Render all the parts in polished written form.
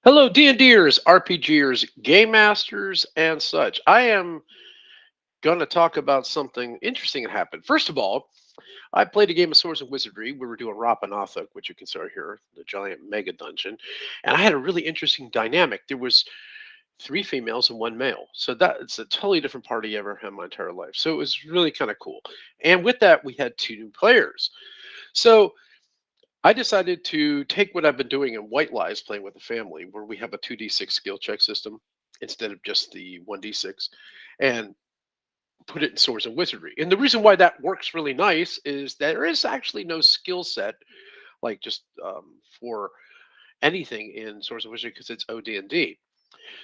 Hello, D&Ders, RPGers, Game Masters, and such. I am going to talk about something interesting that happened. First of all, I played a game of Swords and Wizardry. We were doing Rapanathuk, which you can start here, the giant mega dungeon, and I had a really interesting dynamic. There was three females and one male, so that's a totally different party I ever had in my entire life. So it was really kind of cool. And with that, we had two new players. So I decided to take what I've been doing in White Lies, playing with the family, where we have a 2d6 skill check system instead of just the 1d6, and put it in Swords and Wizardry. And the reason why that works really nice is there is actually no skill set like just for anything in Swords and Wizardry because it's OD&D.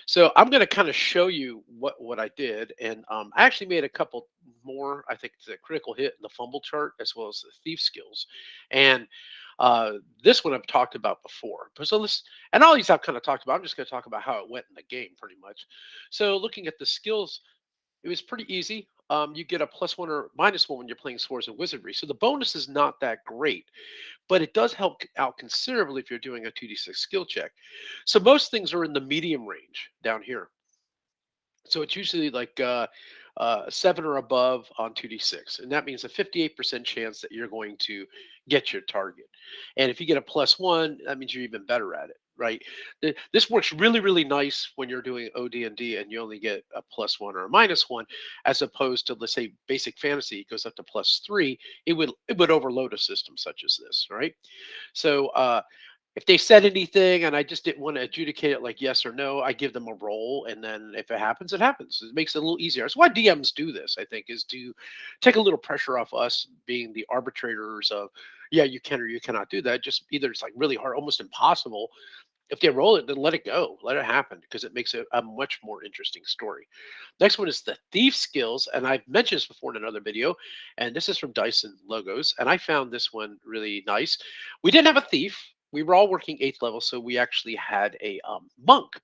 So I'm going to kind of show you what I did, and I actually made a couple more. I think the critical hit and the fumble chart, as well as the thief skills, and this one I've talked about before. So this and all these I've kind of talked about. I'm just going to talk about how it went in the game, pretty much. So looking at the skills, it was pretty easy. You get a +1 or -1 when you're playing Swords and Wizardry. So the bonus is not that great, but it does help out considerably if you're doing a 2d6 skill check. So most things are in the medium range down here. So it's usually like 7 or above on 2d6. And that means a 58% chance that you're going to get your target. And if you get a +1, that means you're even better at it, right? This works really, really nice when you're doing OD&D and you only get a +1 or a -1, as opposed to, let's say, basic fantasy, it goes up to +3. It would overload a system such as this, right? So if they said anything and I just didn't want to adjudicate it like yes or no, I give them a roll, and then if it happens, it happens. It makes it a little easier. That's why DMs do this, I think, is to take a little pressure off us being the arbitrators of, yeah, you can or you cannot do that. Just either it's like really hard, almost impossible. If they roll it, then let it go, let it happen, because it makes it a much more interesting story. Next one is the thief skills, and I've mentioned this before in another video, and this is from Dyson Logos, and I found this one really nice. We didn't have a thief. We were all working 8th level, so we actually had a monk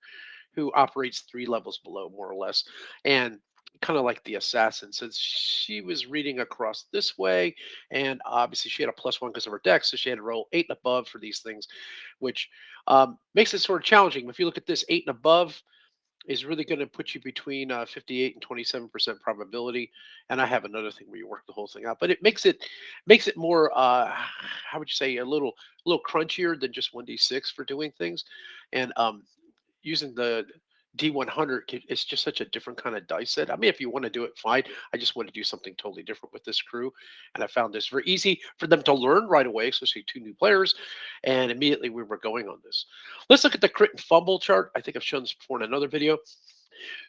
who operates 3 levels below, more or less, and kind of like the assassin, since she was reading across this way, and obviously she had a +1 because of her deck, so she had to roll 8 and above for these things, which makes it sort of challenging. If you look at this, 8 and above is really going to put you between 58 and 27% probability. And I have another thing where you work the whole thing out, but it makes it more how would you say, a little crunchier than just 1d6 for doing things. And using the D100, it's just such a different kind of dice set. I mean, if you want to do it, fine. I just want to do something totally different with this crew. And I found this very easy for them to learn right away, especially two new players. And immediately we were going on this. Let's look at the crit and fumble chart. I think I've shown this before in another video.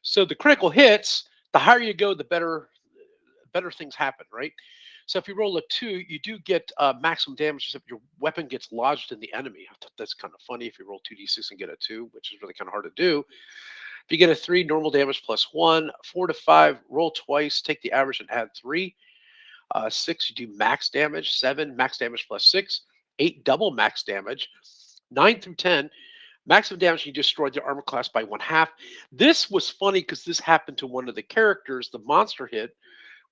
So the critical hits, the higher you go, the better things happen, right? So if you roll a 2, you do get maximum damage if your weapon gets lodged in the enemy. I thought that's kind of funny if you roll 2d6 and get a 2, which is really kind of hard to do. If you get a 3, normal damage +1, 4 to 5, roll twice, take the average and add 3. 6, you do max damage. 7, max damage +6. 8, double max damage. 9 through 10, maximum damage, you destroyed their armor class by 1/2. This was funny because this happened to one of the characters. The monster hit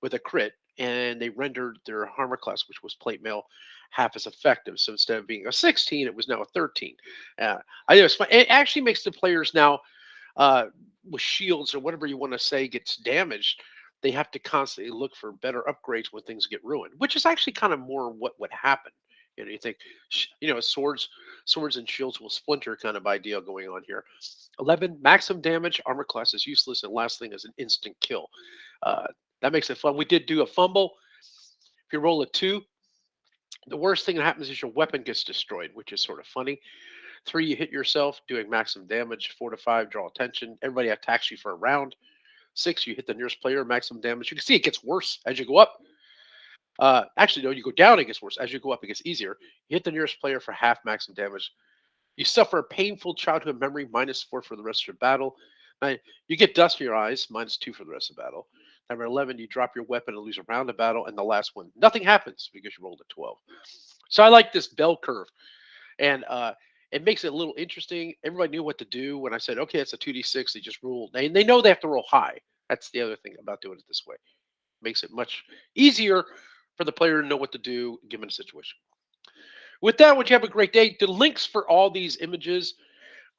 with a crit, and they rendered their armor class, which was plate mail, half as effective. So instead of being a 16, it was now a 13. Uh, I know it's fun. It actually makes the players now uh, with shields or whatever you want to say gets damaged. They have to constantly look for better upgrades when things get ruined, which is actually kind of more what would happen. You think, swords and shields will splinter kind of idea going on here. 11, maximum damage, armor class is useless, and last thing is an instant kill. Uh, that makes it fun. We did do a fumble. If you roll a 2, the worst thing that happens is your weapon gets destroyed, which is sort of funny. 3, you hit yourself, doing maximum damage. 4 to 5, draw attention. Everybody attacks you for a round. 6, you hit the nearest player, maximum damage. You can see it gets worse as you go up. Actually, no, you go down, it gets worse. As you go up, it gets easier. You hit the nearest player for half maximum damage. You suffer a painful childhood memory, -4 for the rest of your battle. Now, you get dust in your eyes, -2 for the rest of the battle. Number 11, you drop your weapon and lose a round of battle. And the last one, nothing happens because you rolled a 12. So I like this bell curve. And it makes it a little interesting. Everybody knew what to do when I said, okay, it's a 2d6. They just rule. They know they have to roll high. That's the other thing about doing it this way. Makes it much easier for the player to know what to do given a situation. With that, would you have a great day? The links for all these images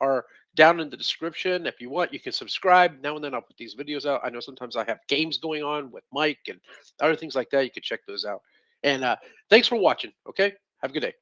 are down in the description. If you want, you can subscribe. Now and then I'll put these videos out. I know sometimes I have games going on with Mike and other things like that. You can check those out. And thanks for watching. Okay. Have a good day.